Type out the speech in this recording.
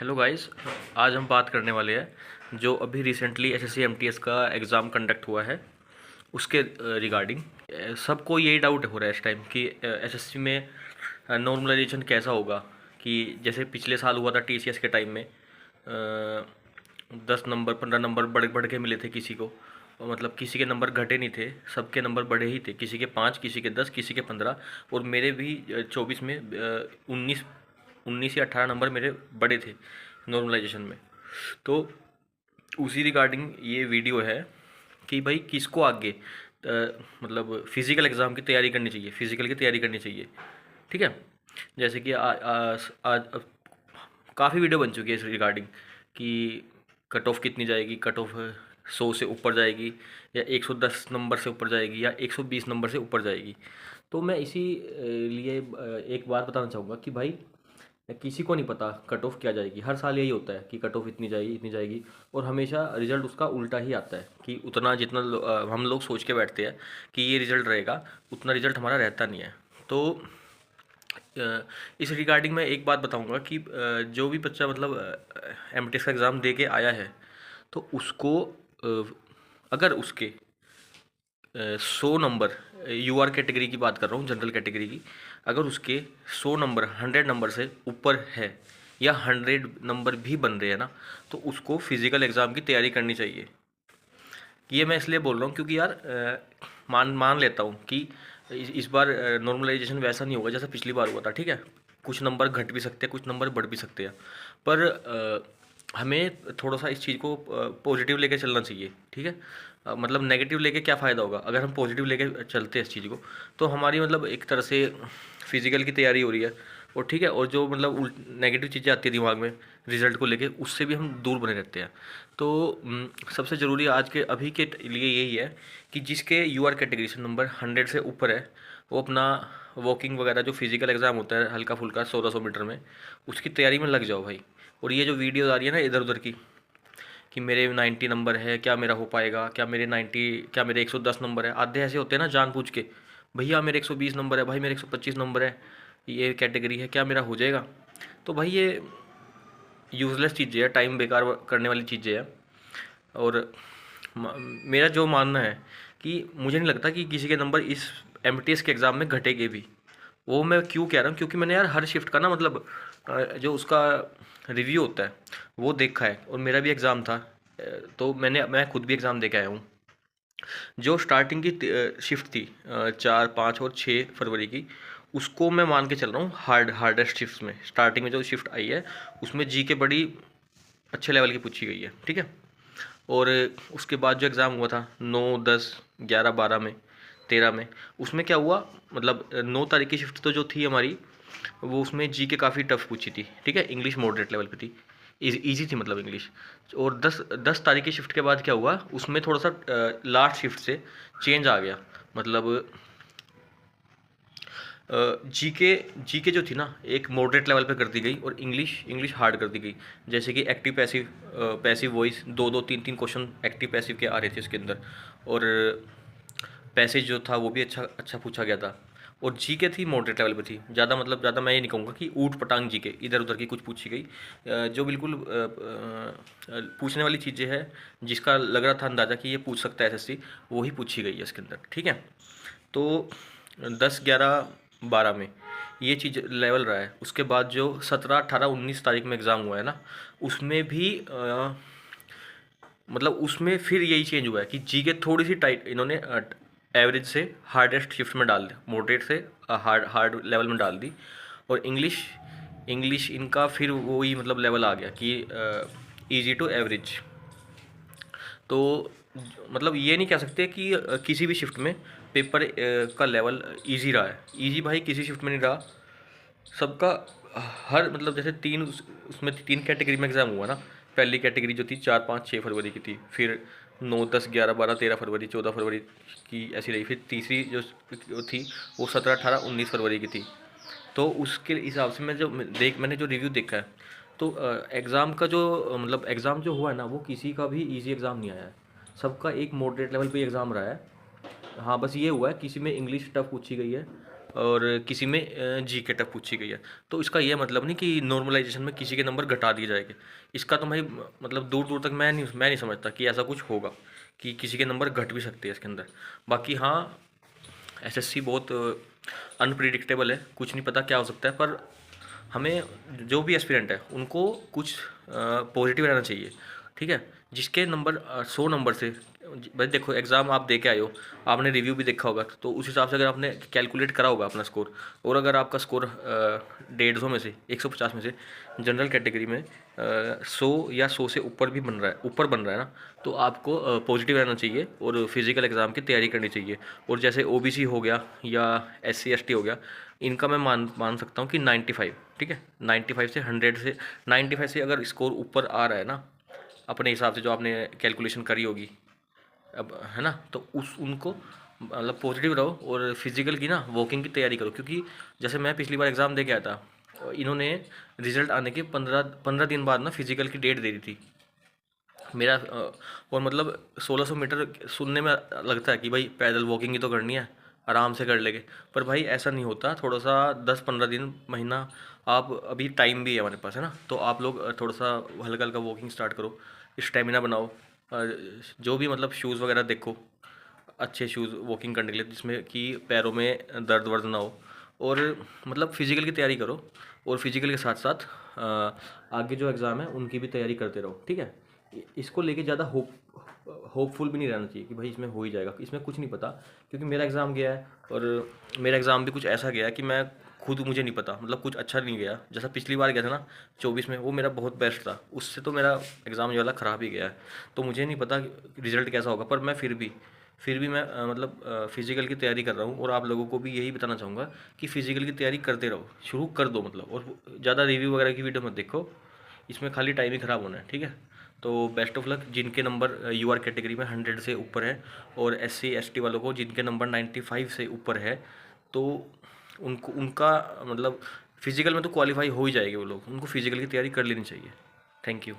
Hello guys. आज हम बात करने वाले हैं जो अभी रिसेंटली एसएससी एमटीएस का एग्ज़ाम कंडक्ट हुआ है उसके रिगार्डिंग। सबको यही डाउट हो रहा है इस टाइम कि एसएससी में नॉर्मलाइजेशन कैसा होगा। कि जैसे पिछले साल हुआ था टीसीएस के टाइम में 10 नंबर 15 नंबर बढ़ बढ़ के मिले थे किसी को, और मतलब किसी के नंबर घटे नहीं थे, सबके नंबर बढ़े ही थे। किसी के 5, किसी के 10, किसी के 15, और मेरे भी 24 में 19 या 18 नंबर मेरे बड़े थे नॉर्मलाइजेशन में। तो उसी रिगार्डिंग ये वीडियो है कि भाई किसको आगे मतलब फिज़िकल एग्ज़ाम की तैयारी करनी चाहिए, फिज़िकल की तैयारी करनी चाहिए। ठीक है। जैसे कि आज काफ़ी वीडियो बन चुकी है इस रिगार्डिंग कि कट ऑफ कितनी जाएगी, कट ऑफ 100 से ऊपर जाएगी या 110 नंबर से ऊपर जाएगी या 120 नंबर से ऊपर जाएगी। तो मैं इसी लिए एक बात बताना चाहूँगा कि भाई किसी को नहीं पता कट ऑफ क्या जाएगी। हर साल यही होता है कि कट ऑफ इतनी जाएगी इतनी जाएगी, और हमेशा रिजल्ट उसका उल्टा ही आता है कि उतना जितना हम लोग सोच के बैठते हैं कि ये रिजल्ट रहेगा, उतना रिजल्ट हमारा रहता नहीं है। तो इस रिगार्डिंग मैं एक बात बताऊंगा कि जो भी बच्चा मतलब एमटीएस का एग्ज़ाम दे के आया है, तो उसको अगर उसके 100 नंबर, यूआर कैटेगरी की बात कर रहा हूँ, जनरल कैटेगरी की, अगर उसके 100 नंबर 100 नंबर से ऊपर है या 100 नंबर भी बन रहे हैं ना, तो उसको फिज़िकल एग्ज़ाम की तैयारी करनी चाहिए। ये मैं इसलिए बोल रहा हूँ क्योंकि यार मान मान लेता हूँ कि इस बार नॉर्मलाइजेशन वैसा नहीं होगा जैसा पिछली बार हुआ था। ठीक है, कुछ नंबर घट भी सकते हैं, कुछ नंबर बढ़ भी सकते हैं, पर हमें थोड़ा सा इस चीज़ को पॉजिटिव लेके चलना चाहिए। ठीक है। मतलब नेगेटिव लेके क्या फ़ायदा होगा, अगर हम पॉजिटिव लेके चलते हैं इस चीज़ को, तो हमारी मतलब एक तरह से फिज़िकल की तैयारी हो रही है। और ठीक है, और जो मतलब नेगेटिव चीज़ें आती है दिमाग में रिज़ल्ट को लेके, उससे भी हम दूर बने रहते हैं। तो सबसे ज़रूरी आज के अभी के लिए यही है कि जिसके यूआर कैटेगरी से नंबर 100 से ऊपर है, वो अपना वॉकिंग वगैरह जो फिज़िकल एग्ज़ाम होता है हल्का फुल्का 1600 मीटर में, उसकी तैयारी में लग जाओ भाई। और ये जो वीडियोज़ आ रही है ना इधर उधर की कि मेरे 90 नंबर है, क्या मेरा हो पाएगा, क्या मेरे 90, क्या मेरे 110 नंबर है, आधे ऐसे होते हैं ना जानबूझ के, भैया मेरे 120 नंबर है, भाई मेरे 125 नंबर है, ये कैटेगरी है, क्या मेरा हो जाएगा। तो भाई ये यूज़लेस चीज़ें हैं, टाइम बेकार करने वाली चीज़ें हैं। और मेरा जो मानना है कि मुझे नहीं लगता कि किसी के नंबर इस एमटीएस के एग्ज़ाम में घटेंगे भी। वो मैं क्यों कह रहा हूँ, क्योंकि मैंने यार हर शिफ्ट का ना मतलब जो उसका रिव्यू होता है वो देखा है, और मेरा भी एग्ज़ाम था। तो मैं खुद भी एग्ज़ाम दे के आया हूँ। जो स्टार्टिंग की शिफ्ट थी 4, 5 और 6 फरवरी की, उसको मैं मान के चल रहा हूँ हार्डेस्ट शिफ्ट में। स्टार्टिंग में जो शिफ्ट आई है उसमें जी के बड़ी अच्छे लेवल की पूछी गई है। ठीक है। और उसके बाद जो एग्ज़ाम हुआ था 9, 10, 11, 12 में, 13 में, उसमें क्या हुआ, मतलब 9 तारीख की शिफ्ट तो जो थी हमारी, वो उसमें जी के काफ़ी टफ पूछी थी। ठीक है, इंग्लिश मॉडरेट लेवल पे थी, ईजी थी मतलब इंग्लिश। और 10 तारीख की शिफ्ट के बाद क्या हुआ, उसमें थोड़ा सा लास्ट शिफ्ट से चेंज आ गया। मतलब जीके जो थी ना एक मॉडरेट लेवल पे कर दी गई, और इंग्लिश हार्ड कर दी गई। जैसे कि एक्टिव पैसिव, पैसिव वॉइस, दो दो तीन तीन क्वेश्चन एक्टिव पैसिव के आ रहे थे उसके अंदर। और पैसेज जो था वो भी अच्छा अच्छा पूछा गया था। और जीके थी मॉडरेट लेवल पे थी, ज़्यादा मतलब ज़्यादा मैं ये नहीं कहूँगा कि ऊट पटांग जीके इधर उधर की कुछ पूछी गई। जो बिल्कुल पूछने वाली चीज़ें हैं, जिसका लग रहा था अंदाज़ा कि ये पूछ सकता है एसएससी, वो ही पूछी गई है इसके अंदर। ठीक है। तो 10, 11, 12 में ये चीज़ लेवल रहा है। उसके बाद जो 17, 18, 19 तारीख में एग्ज़ाम हुआ है ना, उसमें भी मतलब उसमें फिर यही चेंज हुआ है कि जीके थोड़ी सी टाइट इन्होंने एवरेज से हार्डेस्ट शिफ्ट में डाल दी, मॉडरेट से हार्ड हार्ड लेवल में डाल दी। और इंग्लिश इनका फिर वही मतलब लेवल आ गया कि इजी टू एवरेज। तो मतलब ये नहीं कह सकते कि किसी भी शिफ्ट में पेपर का लेवल इजी रहा है। इजी भाई किसी शिफ्ट में नहीं रहा सबका। हर मतलब जैसे उसमें 3 कैटेगरी में एग्ज़ाम हुआ ना। पहली कैटेगरी जो थी 4, 5, 6 फरवरी की थी, फिर 9, 10, 11, 12, 13 फरवरी, 14 फरवरी की ऐसी रही, फिर तीसरी जो थी वो 17, 18, 19 फरवरी की थी। तो उसके हिसाब से मैंने जो रिव्यू देखा है, तो एग्ज़ाम का जो मतलब एग्ज़ाम जो हुआ है ना, वो किसी का भी इजी एग्ज़ाम नहीं आया है, सबका एक मॉडरेट लेवल पे एग्ज़ाम रहा है। हाँ बस ये हुआ है किसी में इंग्लिश टफ पूछी गई है, और किसी में जी के टफ पूछी गई है। तो इसका ये मतलब नहीं कि नॉर्मलाइजेशन में किसी के नंबर घटा दिए जाएंगे। इसका तो भाई मतलब दूर दूर तक मैं नहीं समझता कि ऐसा कुछ होगा कि किसी के नंबर घट भी सकते हैं इसके अंदर। बाकी हाँ, एसएससी बहुत अनप्रिडिक्टेबल है, कुछ नहीं पता क्या हो सकता है, पर हमें जो भी एस्पिरेंट है उनको कुछ पॉजिटिव रहना चाहिए, ठीक है। जिसके नंबर 100 नंबर से, भाई देखो एग्ज़ाम आप दे के आए हो, आपने रिव्यू भी देखा होगा, तो उस हिसाब से अगर आपने कैलकुलेट करा होगा अपना स्कोर, और अगर आपका स्कोर 150 में से 150 में से जनरल कैटेगरी में 100 या 100 से ऊपर भी बन रहा है ना, तो आपको पॉजिटिव रहना चाहिए और फिजिकल एग्ज़ाम की तैयारी करनी चाहिए। और जैसे ओबीसी हो गया या एससी एसटी हो गया, इनका मैं मान सकता हूँ कि 95, ठीक है, 95 से 100 से 95 से अगर स्कोर ऊपर आ रहा है ना अपने हिसाब से जो आपने कैलकुलेशन करी होगी अब, है ना, तो उस उनको मतलब पॉजिटिव रहो और फिजिकल की ना वॉकिंग की तैयारी करो। क्योंकि जैसे मैं पिछली बार एग्ज़ाम दे के आया था, इन्होंने रिजल्ट आने के 15 दिन बाद ना फिजिकल की डेट दे दी थी मेरा। और मतलब 1600 मीटर सुनने में लगता है कि भाई पैदल वॉकिंग ही तो करनी है, आराम से कर लेंगे, पर भाई ऐसा नहीं होता। थोड़ा सा 10-15 दिन, महीना, आप अभी टाइम भी है हमारे पास, है ना, तो आप लोग थोड़ा सा हल्का हल्का वॉकिंग स्टार्ट करो, स्टेमिना बनाओ। जो भी मतलब शूज़ वगैरह देखो, अच्छे शूज़ वॉकिंग करने के लिए जिसमें कि पैरों में दर्द वर्द ना हो, और मतलब फिजिकल की तैयारी करो। और फिजिकल के साथ साथ आगे जो एग्ज़ाम है उनकी भी तैयारी करते रहो, ठीक है। इसको लेके ज़्यादा होपफुल भी नहीं रहना चाहिए कि भाई इसमें हो ही जाएगा, इसमें कुछ नहीं पता। क्योंकि मेरा एग्ज़ाम गया है और मेरा एग्ज़ाम भी कुछ ऐसा गया है कि मैं खुद मुझे नहीं पता, मतलब कुछ अच्छा नहीं गया। जैसा पिछली बार गया था ना 24 में, वो मेरा बहुत बेस्ट था, उससे तो मेरा एग्ज़ाम जो वाला ख़राब ही गया है। तो मुझे नहीं पता रिज़ल्ट कैसा होगा, पर मैं फिर भी मैं मतलब फ़िज़िकल की तैयारी कर रहा हूँ। और आप लोगों को भी यही बताना चाहूँगा कि फ़िज़िकल की तैयारी करते रहो, शुरू कर दो मतलब। और ज़्यादा रिव्यू वगैरह की वीडियो मत देखो, इसमें खाली टाइम ही ख़राब होना है, ठीक है। तो बेस्ट ऑफ लक जिनके नंबर यूआर कैटेगरी में 100 से ऊपर है, और एससी एसटी वालों को जिनके नंबर 95 से ऊपर है, तो उनको उनका मतलब फ़िज़िकल में तो क्वालिफाई हो ही जाएंगे वो लोग, उनको फ़िज़िकल की तैयारी कर लेनी चाहिए। Thank you.